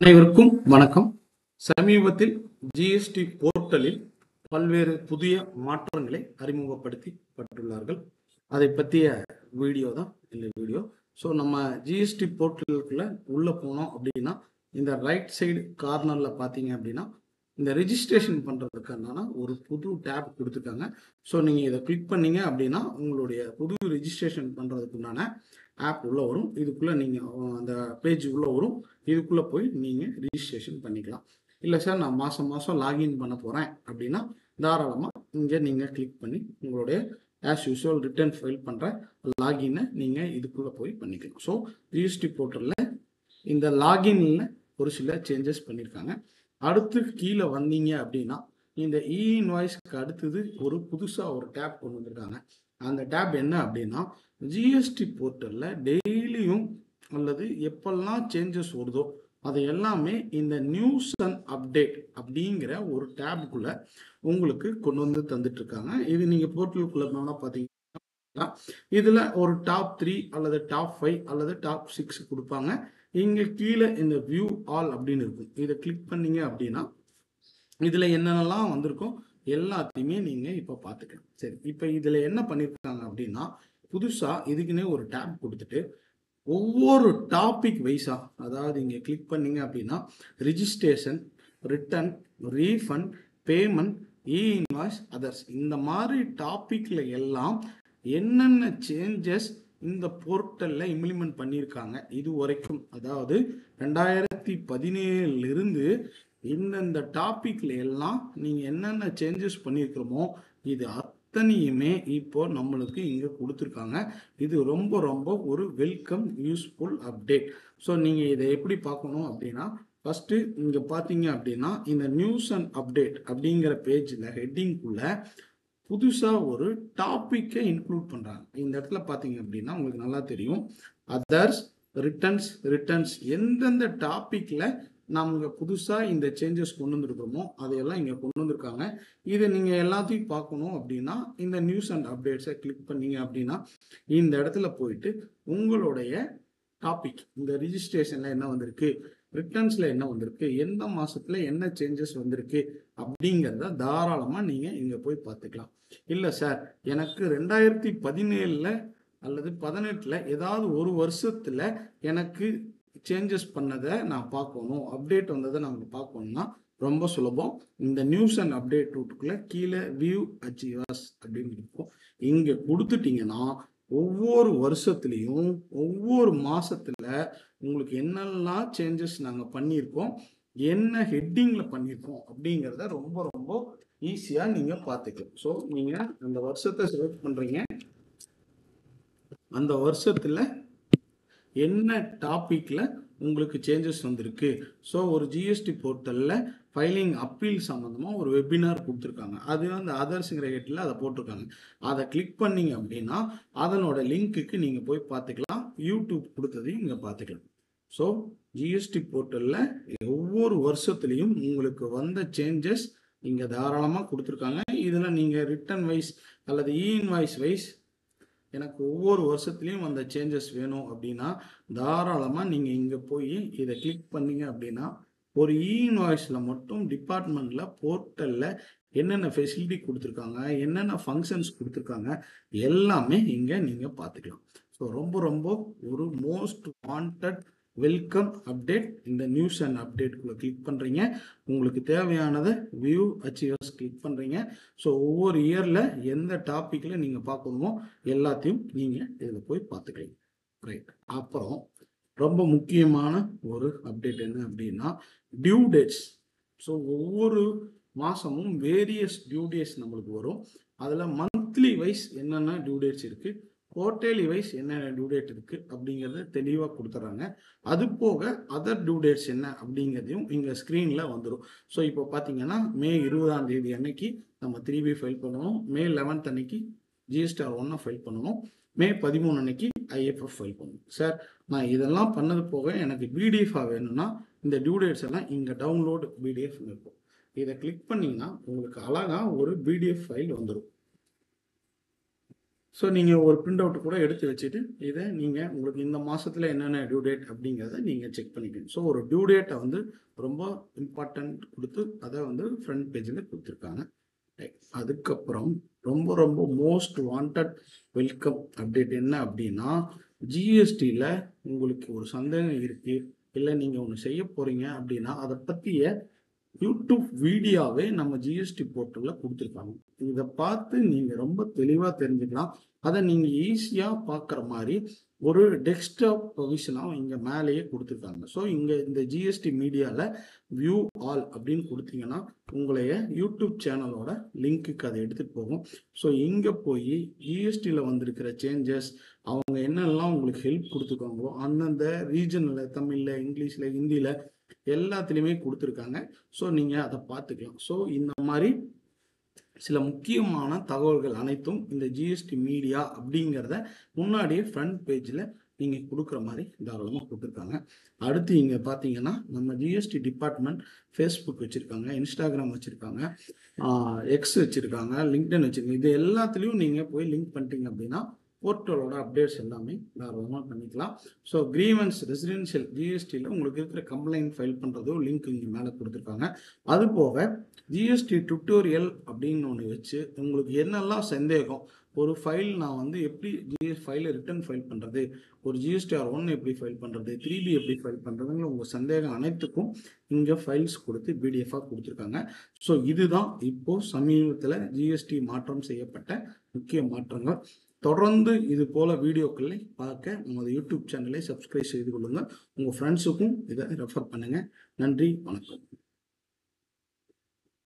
அனைவருக்கும் வணக்கம். சமீபத்தில் ஜிஎஸ்டி போர்ட்டலில் பல்வேறு புதிய மாற்றங்களை அறிமுகப்படுத்தப்பட்டுள்ளார்கள். அதை பற்றிய வீடியோ தான் இந்த வீடியோ. ஸோ நம்ம ஜிஎஸ்டி போர்ட்டலுக்குள்ள உள்ள போனோம் அப்படின்னா இந்த ரைட் சைடு கார்னரில் பார்த்தீங்க அப்படின்னா இந்த ரெஜிஸ்ட்ரேஷன் பண்ணுறதுக்கான ஒரு புது டேப் கொடுத்துருக்காங்க. ஸோ நீங்கள் இதை கிளிக் பண்ணீங்க அப்படின்னா உங்களுடைய புது ரெஜிஸ்ட்ரேஷன் பண்ணுறதுக்குண்டான ஆப் உள்ளே வரும். இதுக்குள்ளே நீங்கள் அந்த பேஜ் உள்ளே வரும். இதுக்குள்ளே போய் நீங்கள் ரிஜிஸ்ட்ரேஷன் பண்ணிக்கலாம். இல்லை சார் நான் மாதம் லாகின் பண்ண போகிறேன் அப்படின்னா தாராளமாக இங்கே நீங்கள் கிளிக் பண்ணி உங்களுடைய ஆஸ் யூஸ்வல் ரிட்டர்ன் ஃபைல் பண்ணுற லாகினை நீங்கள் இதுக்குள்ளே போய் பண்ணிக்கலாம். ஸோ ஜிஎஸ்டி போர்ட்டலில் இந்த லாகின்ல ஒரு சில சேஞ்சஸ் பண்ணியிருக்காங்க. அடுத்து கீழே வந்தீங்க அப்படின்னா இந்த இன்வாய்ஸ்க்கு அடுத்தது ஒரு புதுசாக ஒரு டேப் கொண்டு வந்திருக்காங்க. அந்த டேப் என்ன அப்படின்னா ஜிஎஸ்டி போர்ட்டலில் டெய்லியும் அல்லது எப்பெல்லாம் சேஞ்சஸ் வருதோ அது எல்லாமே இந்த நியூஸ் அண்ட் அப்டேட் அப்படிங்கிற ஒரு டேபுக்குள்ள உங்களுக்கு கொண்டு வந்து தந்துட்டு இருக்காங்க. இது நீங்கள் போர்ட்டலுக்குள்ள பார்த்தீங்கன்னா இதில் ஒரு டாப் 3 அல்லது டாப் 5 அல்லது டாப் 6 கொடுப்பாங்க. இங்கே கீழே இந்த வியூ ஆல் அப்படின்னு இருக்கும். இதை கிளிக் பண்ணீங்க அப்படின்னா இதில் என்னென்னலாம் வந்திருக்கோ எல்லாத்தையுமே நீங்கள் இப்போ பார்த்துக்கலாம். சரி, இப்போ இதில் என்ன பண்ணியிருக்காங்க அப்படின்னா புதுசாக இதுக்குன்னே ஒரு டேப் கொடுத்துட்டு ஒவ்வொரு டாபிக் வைஸா, அதாவது இங்கே கிளிக் பண்ணீங்க அப்படின்னா registration, return, refund, payment, invoice, others இந்த மாதிரி டாபிக்ல எல்லாம் என்னென்ன சேஞ்சஸ் இந்த போர்ட்டல்ல இம்ப்ளிமெண்ட் பண்ணியிருக்காங்க இது வரைக்கும், அதாவது 2017 இருந்து இந்தந்த டாபிக்ல எல்லாம் நீங்க என்னென்ன சேஞ்சஸ் பண்ணியிருக்கிறோமோ இது அத்தனையுமே இப்போ நம்மளுக்கு இங்க கொடுத்துருக்காங்க. இது ரொம்ப ரொம்ப ஒரு வெல்கம் யூஸ்ஃபுல் அப்டேட். ஸோ நீங்க இதை எப்படி பார்க்கணும் அப்படின்னா ஃபர்ஸ்ட் இங்க பாத்தீங்க அப்படின்னா இந்த நியூஸ் அண்ட் அப்டேட் அப்படிங்கிற பேஜ்ல ஹெட்டிங்குள்ள புதுசா ஒரு டாபிக்கை இன்க்ளூட் பண்றாங்க. இந்த இடத்துல பாத்தீங்க அப்படின்னா உங்களுக்கு நல்லா தெரியும் அதர்ஸ், ரிட்டர்ன்ஸ் எந்தெந்த டாபிக்ல நாம புதுசா இந்த சேஞ்சஸ் கொண்டு வந்திருக்கிறோமோ அதையெல்லாம் இங்க கொண்டு வந்திருக்காங்க. இதை நீங்க எல்லாத்தையும் பார்க்கணும் அப்படின்னா இந்த நியூஸ் அண்ட் அப்டேட்ஸை கிளிக் பண்ணீங்க அப்படின்னா இந்த இடத்துல போயிட்டு உங்களுடைய டாபிக் இந்த ரிஜிஸ்ட்ரேஷன்ல என்ன வந்திருக்கு, ரிட்டர்ன்ஸ்ல என்ன வந்திருக்கு, எந்த மாசத்துல என்ன சேஞ்சஸ் வந்திருக்கு அப்படிங்கிறத தாராளமா நீங்க இங்க போய் பார்த்துக்கலாம். இல்ல சார் எனக்கு 2017 அல்லது 18 ஏதாவது ஒரு வருஷத்துல எனக்கு சேஞ்சஸ் பண்ணதை நான் பார்க்கணும், அப்டேட் வந்ததை நம்ம பார்க்கணும்னா ரொம்ப சுலபம். இந்த நியூஸ் அண்ட் அப்டேட் ரூட்டுக்குள்ள கீழே வியூ அச்சீவர்ஸ் அப்படின்னு இருக்கும். இங்க கொடுத்துட்டீங்கன்னா ஒவ்வொரு வருஷத்துலையும் ஒவ்வொரு மாசத்துல உங்களுக்கு என்னெல்லாம் சேஞ்சஸ் நாங்க பண்ணியிருக்கோம், என்ன ஹெட்டிங்ல பண்ணியிருக்கோம் அப்படிங்கிறத ரொம்ப ரொம்ப ஈஸியா நீங்க பார்த்துக்கலாம். ஸோ நீங்க அந்த வருஷத்தை செலக்ட் பண்றீங்க, அந்த வருஷத்துல என்ன டாபிக்ல உங்களுக்கு சேஞ்சஸ் வந்திருக்கு. ஸோ ஒரு ஜிஎஸ்டி போர்ட்டல்ல ஃபைலிங் அப்பீல் சம்மந்தமாக ஒரு வெபினார் கொடுத்துருக்காங்க. அது வந்து அதர்ஸுங்கிற ஹெட்டில் அதை போட்டிருக்காங்க. அதை கிளிக் பண்ணீங்க அப்படின்னா அதனோட லிங்க்குக்கு நீங்கள் போய் பார்த்துக்கலாம். யூடியூப் கொடுத்ததையும் இங்கே பார்த்துக்கலாம். ஸோ ஜிஎஸ்டி போர்ட்டலில் ஒவ்வொரு வருஷத்துலையும் உங்களுக்கு வந்த சேஞ்சஸ் இங்கே தாராளமாக கொடுத்துருக்காங்க. இதில் நீங்கள் ரிட்டர்ன் வைஸ் அல்லது இன்வாய்ஸ் வைஸ் எனக்கு ஒவ்வொரு வருஷத்துலையும் அந்த சேஞ்சஸ் வேணும் அப்படின்னா தாராளமாக நீங்கள் இங்கே போய் இதை கிளிக் பண்ணீங்க அப்படின்னா ஒரு இன்வாய்ஸில் மட்டும் டிபார்ட்மெண்ட்டில் போர்ட்டலில் என்னென்ன ஃபெசிலிட்டி கொடுத்துருக்காங்க, என்னென்ன ஃபங்க்ஷன்ஸ் கொடுத்துருக்காங்க எல்லாமே இங்கே நீங்கள் பார்த்துக்கலாம். ஸோ ரொம்ப ரொம்ப ஒரு மோஸ்ட் வாண்டட் வெல்கம் அப்டேட். இந்த நியூஸ் அண்ட் அப்டேட்குள்ளே கிளிக் பண்ணுறீங்க, உங்களுக்கு தேவையானதை வியூ அச்சீவர்ஸ் கிளிக் பண்ணுறீங்க. ஸோ ஒவ்வொரு இயரில் எந்த டாப்பிக்கில் நீங்கள் பார்க்கணுமோ எல்லாத்தையும் நீங்கள் இதில் போய் பார்த்துக்கலாம். ரைட், அப்புறம் ரொம்ப முக்கியமான ஒரு அப்டேட் என்ன அப்படின்னா டியூ டேட்ஸ். ஸோ ஒவ்வொரு மாதமும் வேரியஸ் டியூ டேட்ஸ் நம்மளுக்கு வரும். அதில் மந்த்லி வைஸ் என்னென்ன டியூ டேட்ஸ் இருக்குது, குவார்டர்லி வைஸ் என்னென்ன டியூ டேட் இருக்கு அப்படிங்கிறத தெளிவாக கொடுத்துட்றாங்க. அது போக அதர் டியூ டேட்ஸ் என்ன அப்படிங்கிறதையும் இங்கே ஸ்க்ரீனில் வந்துடும். ஸோ இப்போ பார்த்தீங்கன்னா மே 20ஆம் தேதி அன்னைக்கு நம்ம 3B ஃபைல் பண்ணணும், மே 11 அன்னைக்கு GSTR 1 ஃபைல் பண்ணணும், மே 13 அன்னைக்கு IFF ஃபைல் பண்ணணும். சார் நான் இதெல்லாம் பண்ணது போக எனக்கு பிடிஎஃபாக வேணும்னா இந்த டியூ டேட்ஸ் எல்லாம் இங்கே டவுன்லோட் பிடிஎஃப் இருக்கும். இதை கிளிக் பண்ணிங்கன்னா உங்களுக்கு அழகாக ஒரு பிடிஎஃப் ஃபைல் வந்துடும். ஸோ நீங்கள் ஒரு பிரிண்ட் அவுட் கூட எடுத்து வச்சுட்டு இதை நீங்கள் உங்களுக்கு இந்த மாதத்தில் என்னென்ன டியூ டேட் அப்படிங்கிறத நீங்கள் செக் பண்ணிக்கணும். ஸோ ஒரு டியூ டேட்டை வந்து ரொம்ப இம்பார்ட்டன்ட் கொடுத்து அதை வந்து ஃப்ரண்ட் பேஜில் கொடுத்துருக்காங்க. அதுக்கப்புறம் ரொம்ப ரொம்ப மோஸ்ட் வாண்டட் வெல்கம் அப்டேட் என்ன அப்படின்னா, ஜிஎஸ்டியில் உங்களுக்கு ஒரு சந்தேகம் இருக்குது, இல்லை நீங்கள் ஒன்று செய்ய போகிறீங்க அப்படின்னா அதை பற்றிய யூடியூப் வீடியோவே நம்ம ஜிஎஸ்டி போர்ட்டலில் கொடுத்துருக்காங்க. இதை பார்த்து நீங்கள் ரொம்ப தெளிவாக தெரிஞ்சுக்கலாம். அதை நீங்கள் ஈஸியாக பார்க்குற மாதிரி ஒரு டெஸ்க்டாப் ப்ரொவிஷனாக இங்கே மேலேயே கொடுத்துருக்காங்க. ஸோ இங்கே இந்த ஜிஎஸ்டி மீடியாவில் வியூ ஆல் அப்படின்னு கொடுத்தீங்கன்னா உங்களைய யூடியூப் சேனலோட லிங்க்குக்கு அதை எடுத்துகிட்டு போகும். ஸோ இங்கே போய் ஜிஎஸ்டியில் வந்திருக்கிற சேஞ்சஸ், அவங்க என்னெல்லாம் உங்களுக்கு ஹெல்ப் கொடுத்துருக்காங்களோ அந்தந்த ரீஜனில், தமிழில், இங்கிலீஷில், ஹிந்தியில் எல்லாத்துலேயுமே கொடுத்துருக்காங்க. ஸோ நீங்கள் அதை பார்த்துக்கலாம். ஸோ இந்த மாதிரி சில முக்கியமான தகவல்கள் அனைத்தும் இந்த ஜிஎஸ்டி மீடியா அப்படிங்கிறத முன்னாடியே ஃப்ரண்ட் பேஜில் நீங்கள் கொடுக்குற மாதிரி தாராளமாக கொடுத்துருக்காங்க. அடுத்து இங்கே பார்த்தீங்கன்னா நம்ம ஜிஎஸ்டி டிபார்ட்மெண்ட் ஃபேஸ்புக் வச்சுருக்காங்க, இன்ஸ்டாகிராம் வச்சுருக்காங்க, எக்ஸ் வச்சுருக்காங்க, லிங்க்டின் வச்சுருக்காங்க. இது எல்லாத்துலேயும் நீங்கள் போய் லிங்க் பண்ணிட்டீங்க அப்படின்னா போர்ட்டலோட அப்டேட்ஸ் எல்லாமே தாராளமாக பண்ணிக்கலாம். ஸோ கிரீவன்ஸ் ரெசிடென்ஷியல் ஜிஎஸ்டியில் உங்களுக்கு இருக்கிற கம்ப்ளைண்ட் ஃபைல் பண்ணுறதோ லிங்க் இங்கே மேலே கொடுத்துருக்காங்க. அது போக ஜிஎஸ்டி டுட்டோரியல் அப்படின்னு ஒன்று வச்சு உங்களுக்கு என்னெல்லாம் சந்தேகம், ஒரு ஃபைல் நான் வந்து எப்படி ஃபைலை ரிட்டர்ன் ஃபைல் பண்ணுறது, ஒரு GSTR1 எப்படி ஃபைல் பண்ணுறது, 3B எப்படி ஃபைல் பண்ணுறதுங்கிற உங்கள் சந்தேகம் அனைத்துக்கும் இங்கே ஃபைல்ஸ் கொடுத்து பிடிஎஃபாக கொடுத்துருக்காங்க. ஸோ இதுதான் இப்போது சமீபத்தில் ஜிஎஸ்டி மாற்றம் செய்யப்பட்ட முக்கிய மாற்றங்கள். தொடர்ந்து இது போல வீடியோக்களை பார்க்க நமது யூடியூப் சேனலை சப்ஸ்கிரைப் செய்து கொள்ளுங்கள். உங்கள் ஃப்ரெண்ட்ஸுக்கும் இதை ரெஃபர் பண்ணுங்கள். நன்றி, வணக்கம்.